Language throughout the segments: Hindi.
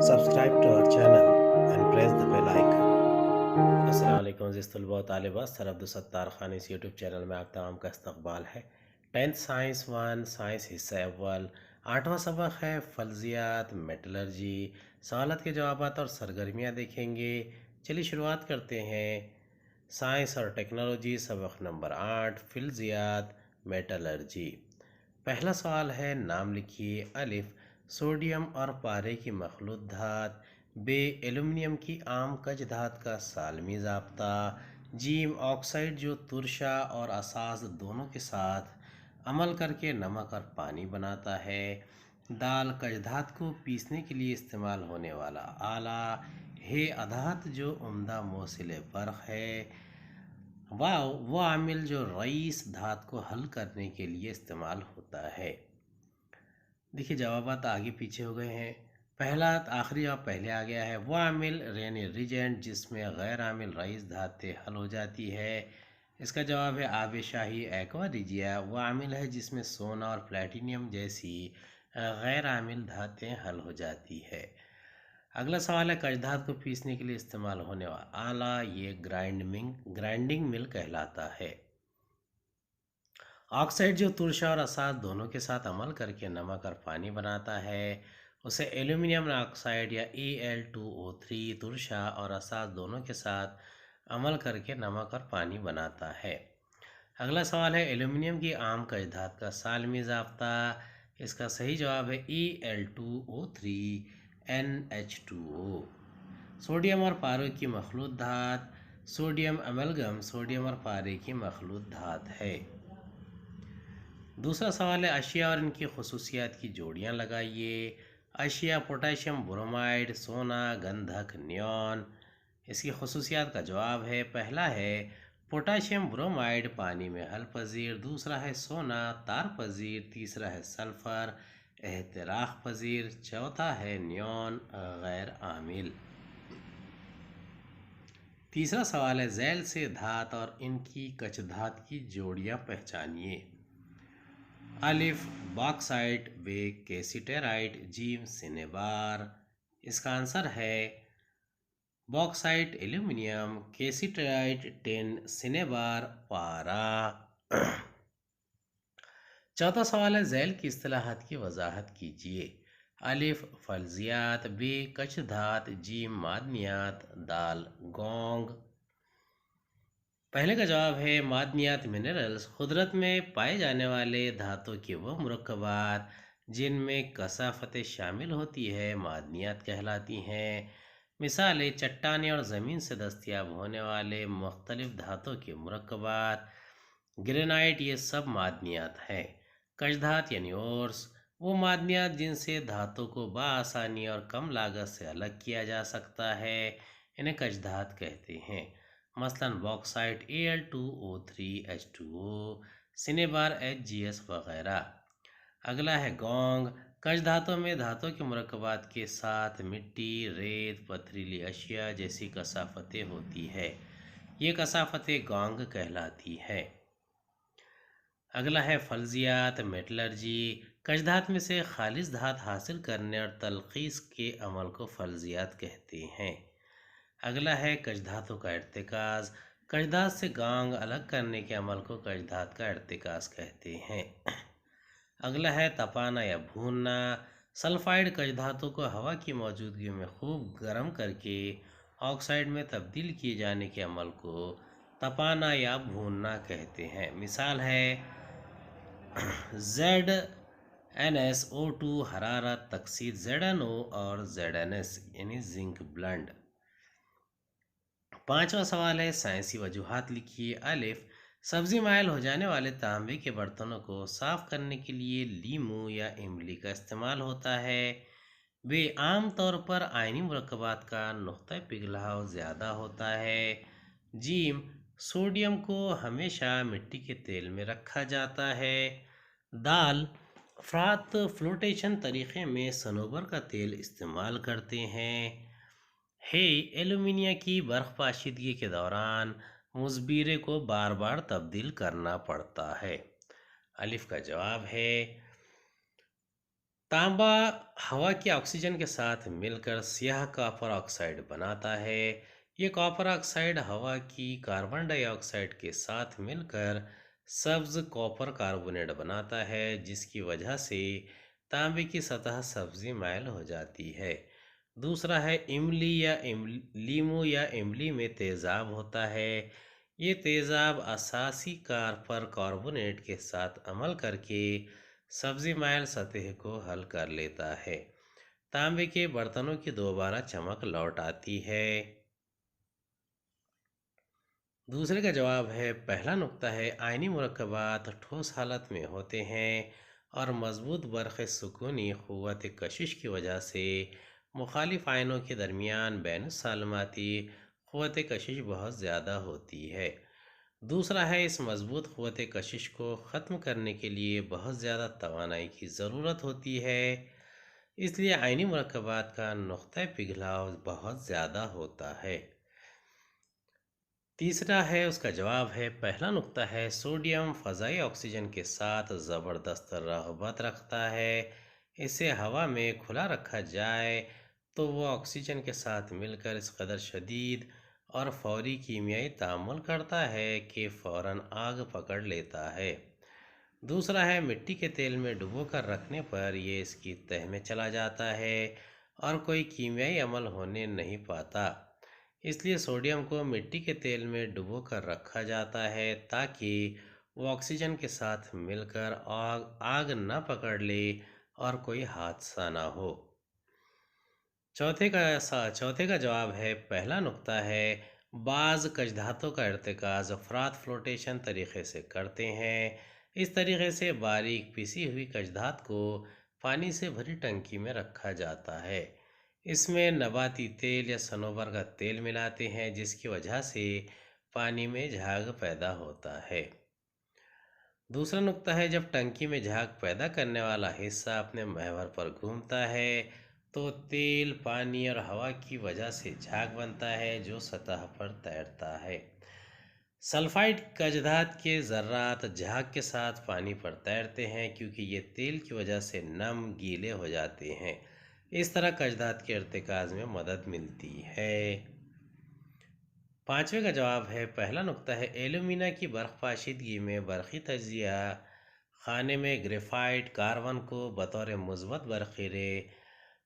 Subscribe to our channel and press the bell icon. अस्सलाम वालेकुम अज़ीज़ तलबा व तालिबात। सर अब्दुलसत्तार खान इस यूट्यूब चैनल में आप तमाम का इस्तकबाल है। 10th साइंस वन साइंस हिस्सा अव्वल 8वां सबक है फल्जियात मेटलर्जी। सवालात के जवाबात और सरगर्मियाँ देखेंगे। चलिए शुरुआत करते हैं। साइंस और टेक्नोलॉजी सबक नंबर 8 फिल्जियात मेटलर्जी। पहला सवाल है, नाम लिखिए। अलिफ सोडियम और पारे की मखलूत धात। बे एल्युमिनियम की आम कज धात का सालमी ज़ाब्ता। जीम ऑक्साइड जो तुरशा और असास दोनों के साथ अमल करके नमक और पानी बनाता है। दाल कज धात को पीसने के लिए इस्तेमाल होने वाला आला। हे अधात जो उम्दा मोसिले बर्क़ है। वाह वो आमिल जो रईस धात को हल करने के लिए इस्तेमाल होता है। देखिए जवाबात आगे पीछे हो गए हैं। पहला आखिरी जवाब पहले आ गया है। वो आमिल यानी रिजेंट जिसमें गैर आमिल रईस धातें हल हो जाती है। इसका जवाब है आब शाही एक्वा रिजिया। वो आमिल है जिसमें सोना और प्लेटिनियम जैसी गैर आमिल धातें हल हो जाती है। अगला सवाल है, कजधात को पीसने के लिए इस्तेमाल होने वाला आला ये ग्राइंडिंग मिल कहलाता है। ऑक्साइड जो तुरशा और असास दोनों के साथ अमल करके नमक और पानी बनाता है उसे एल्यूमिनियम ऑक्साइड या Al2O3 तुरशा और असास दोनों के साथ अमल करके नमक और पानी बनाता है। अगला सवाल है, एल्यूमिनियम की आम कज धात का सालमी ज़ाब्ता। इसका सही जवाब है Al2O3 NH2O। सोडियम और पारे की मखलूत धात। सोडियम अमलगम सोडियम और पारे की मखलूत धात है। दूसरा सवाल है, अशिया और इनकी खसूसियात की जोड़ियाँ लगाइए। अशिया पोटाशियम ब्रोमाइड, सोना, गंधक, नियॉन। इसकी खसूसियात का जवाब है, पहला है पोटाशियम ब्रोमाइड पानी में हल पजीर, दूसरा है सोना तार पजीर, तीसरा है सल्फ़र एहतराक पजीर, चौथा है नियॉन गैर आमिल। तीसरा सवाल है, झैल से धात और इनकी कच धात की जोड़ियाँ पहचानिए। अलिफ बॉक्साइट, बे कैसिटेराइट, जीम सिनेबार। इसका आंसर है बॉक्साइट एल्यूमिनियम, कैसिटेराइट टिन, सिनेबार पारा। चौथा सवाल है, झैल की इस्तिलाहात की वजाहत कीजिए। अलिफ फल्जियात, बे कच धात, जीम मादनियात, दाल गोंग। पहले का जवाब है मादनियात मिनरल्स कुदरत में पाए जाने वाले धातु के वह मुरक्कबात जिनमें कसाफतें शामिल होती है मादनियात कहलाती हैं। मिसालें चट्टानें और ज़मीन से दस्तयाब होने वाले मुख्तलिफ धातु के मुरक्कबात, ग्रेनाइट, ये सब मादनियात हैं। कशधात यानी ओर्स वो मादनियात जिनसे धातु को बआसानी और कम लागत से अलग किया जा सकता है, इन्हें कशधात कहते हैं। मसलन बॉक्साइट Al2O3H2O, सिनेबार HGS वगैरह। अगला है गोंग। कश धातु में धातु के मुरक्कबात के साथ मिट्टी, रेत, पथरीली अशिया जैसी कसाफतें होती है, ये कसाफतें गोंग कहलाती है। अगला है फल्जियात मेटलर्जी। कश धात में से खालिस धात हासिल करने और तलखीस के अमल को फल्जियात कहते हैं। अगला है कशधातों का इर्तिकाज़। कशधात से गांग अलग करने के अमल को कशधात का इर्तिकाज़ कहते हैं। अगला है तपाना या भूनना। सल्फाइड कशधातों को हवा की मौजूदगी में खूब गर्म करके ऑक्साइड में तब्दील किए जाने के अमल को तपाना या भूनना कहते हैं। मिसाल है ZnSO2 हरारत तकसीर, ZnO और ZnS यानी जिंक ब्लेंड। पांचवा सवाल है, साइंसी वजूहात लिखिए। अलिफ सब्जी मायल हो जाने वाले तांबे के बर्तनों को साफ करने के लिए लीमू या इमली का इस्तेमाल होता है। वे आम तौर पर आयनी मुरक्कबात का नुक्ता पिघलाव ज़्यादा होता है। जीम सोडियम को हमेशा मिट्टी के तेल में रखा जाता है। दाल अफरात फ्लोटेशन तरीक़े में सनोबर का तेल इस्तेमाल करते हैं। हे एल्यूमिनिया की बर्फ पाशीदगी के दौरान मुसबीरे को बार बार तब्दील करना पड़ता है। अलिफ का जवाब है तांबा हवा के ऑक्सीजन के साथ मिलकर स्याह कॉपर ऑक्साइड बनाता है। ये कॉपर ऑक्साइड हवा की कार्बन डाइऑक्साइड के साथ मिलकर सब्ज कॉपर कार्बोनेट बनाता है, जिसकी वजह से तांबे की सतह सब्जी मैल हो जाती है। दूसरा है इमली या लीमू या इमली में तेजाब होता है। ये तेजाब असासी कॉपर कार्बोनेट के साथ अमल करके सब्जी मैल सतह को हल कर लेता है। तांबे के बर्तनों की दोबारा चमक लौट आती है। दूसरे का जवाब है, पहला नुक्ता है आयनी मुरक्कबात ठोस हालत में होते हैं और मजबूत बरक़ सुकूनी क़ुव्वत कशिश की वजह से मुखालिफ आयनों के दरमियान बैनुस्सालमाती क़ुव्वत कशिश बहुत ज़्यादा होती है। दूसरा है, इस मजबूत क़ुव्वत कशिश को ख़त्म करने के लिए बहुत ज़्यादा तवानाई की ज़रूरत होती है, इसलिए आयनी मुरक्कबात का नुक्ता पिघलाव बहुत ज़्यादा होता है। तीसरा है, उसका जवाब है, पहला नुक्ता है सोडियम फ़ज़ाई ऑक्सीजन के साथ ज़बरदस्त रग़बत रखता है। इसे हवा में खुला रखा जाए तो वो ऑक्सीजन के साथ मिलकर इस कदर शदीद और फौरी कीमियाई तामुल करता है कि फ़ौरन आग पकड़ लेता है। दूसरा है, मिट्टी के तेल में डुबो कर रखने पर ये इसकी तह में चला जाता है और कोई कीमियाई अमल होने नहीं पाता। इसलिए सोडियम को मिट्टी के तेल में डुबो कर रखा जाता है ताकि वो ऑक्सीजन के साथ मिलकर आग आग न पकड़ ले और कोई हादसा ना हो। चौथे का जवाब है, पहला नुक्ता है, बाज़ कशधातों का इर्तिकाज़ अफरात फ्लोटेशन तरीक़े से करते हैं। इस तरीक़े से बारीक पिसी हुई कशधात को पानी से भरी टंकी में रखा जाता है। इसमें नबाती तेल या सनोवर का तेल मिलाते हैं, जिसकी वजह से पानी में झाग पैदा होता है। दूसरा नुक्ता है, जब टंकी में झाग पैदा करने वाला हिस्सा अपने महवर पर घूमता है तो तेल, पानी और हवा की वजह से झाग बनता है जो सतह पर तैरता है। सल्फाइड कजधात के ज़र्रात झाग के साथ पानी पर तैरते हैं क्योंकि ये तेल की वजह से नम गीले हो जाते हैं। इस तरह कजधात के इर्तिकाज़ में मदद मिलती है। पांचवे का जवाब है, पहला नुक्ता है, एल्यूमिना की बर्फ़ पाशीदगी में बरक़ी तजिया खाने में ग्रेफाइट कार्बन को बतौर मुस्बत बरक़ीरे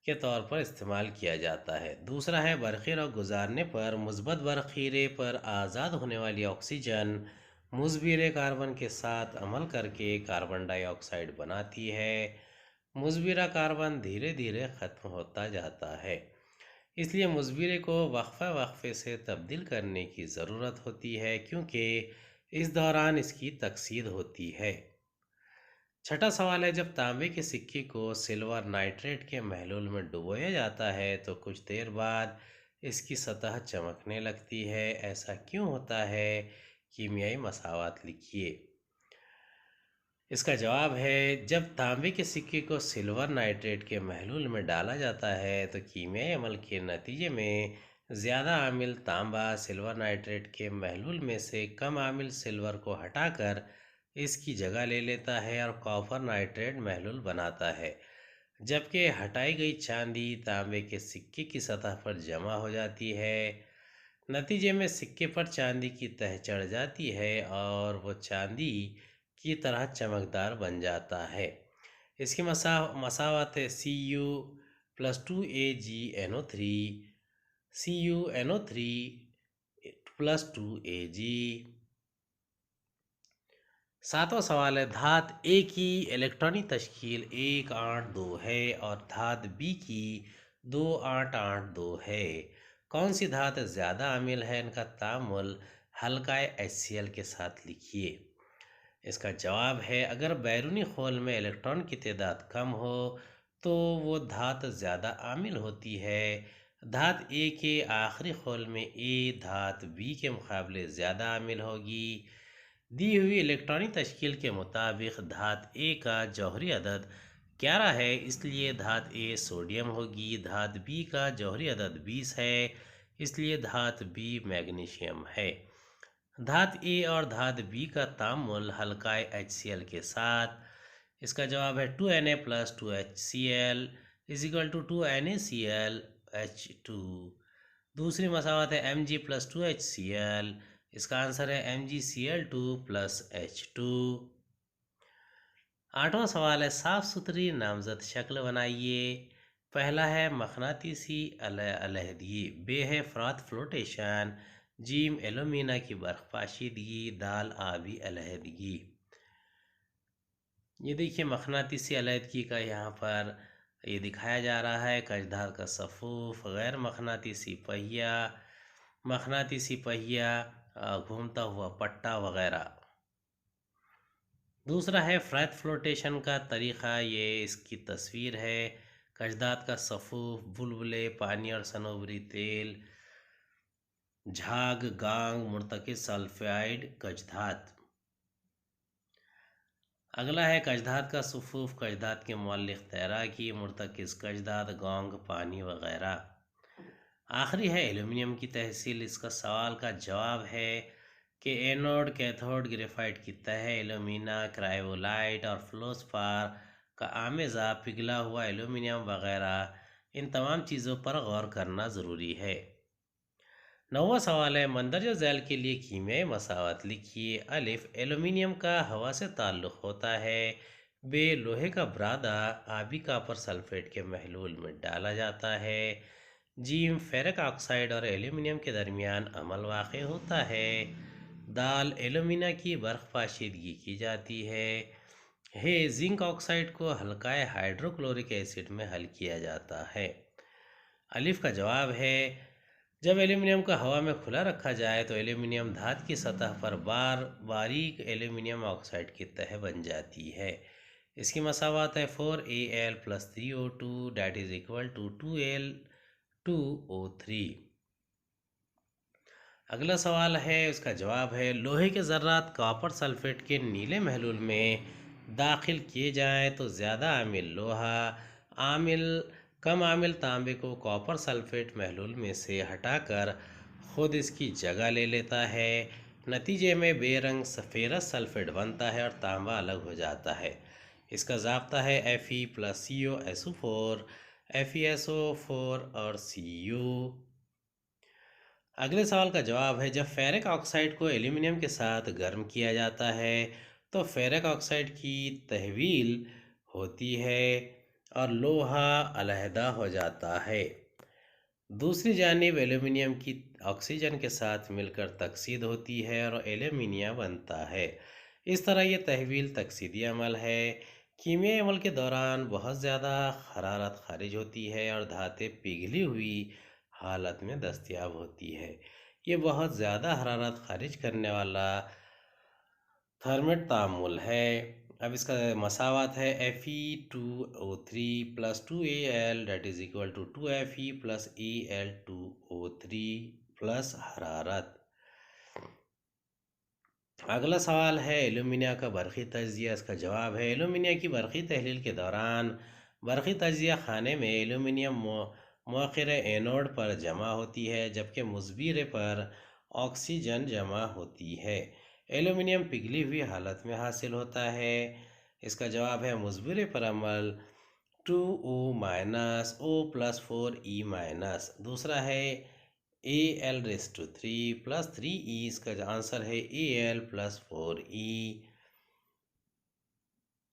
के तौर पर इस्तेमाल किया जाता है। दूसरा है, बरक़ीरा गुजारने पर मुस्बत बरक़ीरे पर आज़ाद होने वाली ऑक्सीजन मुस्बिर कार्बन के साथ अमल करके कार्बन डाइऑक्साइड बनाती है। मुस्बिरा कार्बन धीरे धीरे ख़त्म होता जाता है, इसलिए मुस्बिरे को वक्फे से तब्दील करने की ज़रूरत होती है क्योंकि इस दौरान इसकी तकसीद होती है। छठा सवाल है, जब तांबे के सिक्के को सिल्वर नाइट्रेट के महलूल में डुबोया जाता है तो कुछ देर बाद इसकी सतह चमकने लगती है। ऐसा क्यों होता है? कीमियाई मसावत लिखिए। इसका जवाब है, जब तांबे के सिक्के को सिल्वर नाइट्रेट के महलूल में डाला जाता है तो कीमियाई अमल के नतीजे में ज़्यादा आमिल तांबा सिल्वर नाइट्रेट के महलूल में से कम आमिल सिल्वर को हटाकर इसकी जगह ले लेता है और कॉपर नाइट्रेट महलूल बनाता है, जबकि हटाई गई चांदी तांबे के सिक्के की सतह पर जमा हो जाती है। नतीजे में सिक्के पर चांदी की तह चढ़ जाती है और वो चांदी की तरह चमकदार बन जाता है। इसकी मसावत है Cu+2Ag NO3 CuNO3+2Ag। सातवां सवाल है, धात ए की इलेक्ट्रॉनिक तश्कील 182 है और धात बी की 2882 है। कौन सी धात ज़्यादा अमील है? इनका तामुल हल्का HCl के साथ लिखिए। इसका जवाब है, अगर बैरूनी खोल में इलेक्ट्रॉन की तादाद कम हो तो वो धात ज़्यादा आमिल होती है। धात ए के आखिरी खोल में ए धात बी के मुकाबले ज़्यादा आमिल होगी। दी हुई इलेक्ट्रॉनिक तश्कील के मुताबिक धात ए का जौहरी अदद 11 है, इसलिए धात ए सोडियम होगी। धात बी का जौहरी अदद 20 है, इसलिए धात बी मैग्नीशियम है। धात ए और धात बी का तामुल हल्का HCl के साथ, इसका जवाब है 2Na plus 2HCl is equal to 2NaClH2। दूसरी मसावत है Mg प्लस 2HCl, इसका आंसर है MgCl2 प्लस H2। आठवां सवाल है साफ सुथरी नामजद शक्ल बनाइए। पहला है मखनातीसी अलहदगी, बे है फ्रात फ्लोटेशन, जीम एलुमिना की बर्फ पाशीदगी, दाल आबी अलहदगी। ये देखिए मखनातीसी अलहदगी का यहाँ पर ये दिखाया जा रहा है, कजधार का सफ़ूफ, गैर मखनातीसी पहिया, घूमता हुआ पट्टा वगैरह। दूसरा है फ्रैट फ्लोटेशन का तरीक़ा, ये इसकी तस्वीर है, कजदात का सफ़ूफ, बुलबुले, पानी और सनोबरी तेल, झाग, गांग, मुर्तकिज़ सल्फाइड कजदात। अगला है कजदात का सफ़ूफ, कजदात के मौलिक तैराकी, मुर्तकिज़ कजदात, गांग, पानी वगैरह। आखिरी है एल्यूमिनियम की तहसील। इसका सवाल का जवाब है कि एनोड, कैथोड, ग्रेफाइट की तह, एल्यूमिना, क्रायोलाइट और फ्लोस्फार का आमेज़ा, पिघला हुआ एल्यूमिनियम वगैरह, इन तमाम चीज़ों पर गौर करना ज़रूरी है। नौवां सवाल है मंदरजा झैल के लिए कीमियाई मसावत लिखिए। अलिफ एल्यूमिनियम का हवा से ताल्लुक़ होता है। बे लोहे का ब्रादा आबी कापर सल्फेट के महलूल में डाला जाता है। जीम फेरिक ऑक्साइड और एल्यूमिनियम के दरमियान अमल वाक़ होता है। दाल एल्यूमिना की बर्फ़ पाशीदगी की जाती है। हे जिंक ऑक्साइड को हल्काए हाइड्रोक्लोरिक एसिड में हल किया जाता है। अलिफ का जवाब है जब एल्यूमिनियम को हवा में खुला रखा जाए तो एल्यूमिनियम धात की सतह पर बारीक एल्यूमिनियम ऑक्साइड की तह बन जाती है। इसकी मसावत है 4Al plus 3O2 that is equal to 2Al2O3। अगला सवाल है, उसका जवाब है लोहे के ज़र्रात कॉपर सल्फेट के नीले महलूल में दाखिल किए जाएं तो ज़्यादा आमिल लोहा कम आमिल तांबे को कॉपर सल्फेट महलूल में से हटाकर खुद इसकी जगह ले लेता है। नतीजे में बेरंग फेरस सल्फेट बनता है और तांबा अलग हो जाता है। इसका ज़ाब्ता है Fe प्लस CuSO4, FeSO4 और Cu। अगले सवाल का जवाब है जब फेरिक ऑक्साइड को एल्यूमिनियम के साथ गर्म किया जाता है तो फेरिक ऑक्साइड की तहवील होती है और लोहा अलहदा हो जाता है। दूसरी जानिब एल्यूमिनियम की ऑक्सीजन के साथ मिलकर तकसीद होती है और एल्यूमिनियम बनता है। इस तरह ये तहवील तकसीदी अमल है। कीमियाई अमल के दौरान बहुत ज़्यादा हरारत खारिज होती है और धातें पिघली हुई हालत में दस्तयाब होती है। ये बहुत ज़्यादा हरारत खारिज करने वाला थर्मेट तामुल है। अब इसका मसावत है Fe2O3 plus 2Al that is equal to 2Fe plus Al2O3 plus हरारत। अगला सवाल है एल्यूमिनिया का बरक़ी तजिया। इसका जवाब है एल्यूमिनिया की बरक़ी तहलील के दौरान बरक़ी तजिया खाने में एल्यूमिनियम मौक़िर एनोड पर जमा होती है जबकि मुसबिरे पर ऑक्सीजन जमा होती है। एल्यूमिनियम पिघली हुई हालत में हासिल होता है। इसका जवाब है मुसबिरे पर अमल 2O minus O plus 4E minus. दूसरा है Al3 प्लस 3E। इसका आंसर है Al प्लस 4E।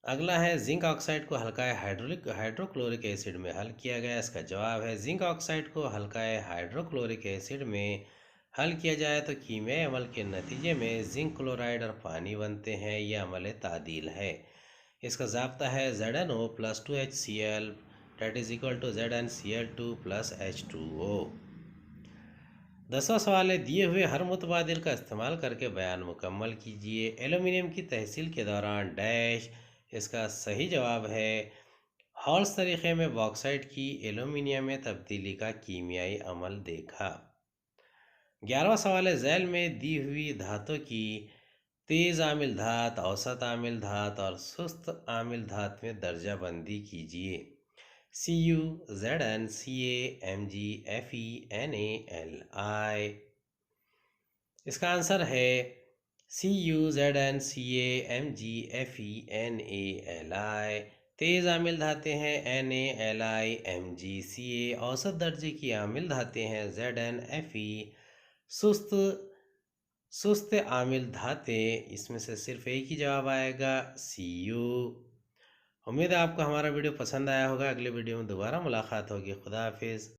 अगला है जिंक ऑक्साइड को हल्काए हाइड्रोक्लोरिक एसिड में हल किया गया। इसका जवाब है जिंक ऑक्साइड को हल्काए हाइड्रोक्लोरिक एसिड में हल किया जाए तो कीमियाई अमल के नतीजे में जिंक क्लोराइड और पानी बनते हैं। यह अमल तादील है। इसका ज़ाब्ता है ZnO plus 2HCl that is equal to ZnCl2 plus H2O। 10वां सवाल है दिए हुए हर मुतबादिल का इस्तेमाल करके बयान मुकम्मल कीजिए। एल्यूमिनियम की तहसील के दौरान डैश। इसका सही जवाब है हॉल्स तरीक़े में बॉक्साइट की एल्यूमिनियम में तब्दीली का कीमियाई अमल देखा। 11वां सवाल है झैल में दी हुई धातों की तेज़ आमिल धात, औसत आमिल धात और सुस्त आमिल धात में दर्जा बंदी कीजिए। Cu, Zn, Ca, Mg, Fe, Na, Li। इसका आंसर है CUZNCAMGFENALI। तेज आमिल धातें हैं NaLiMgCa। औसत दर्जे की आमिल धातें हैं ZnFe। सुस्त सुस्त आमिल धातें, इसमें से सिर्फ एक ही जवाब आएगा Cu। उम्मीद है आपको हमारा वीडियो पसंद आया होगा। अगले वीडियो में दोबारा मुलाकात होगी। खुदा हाफिज़।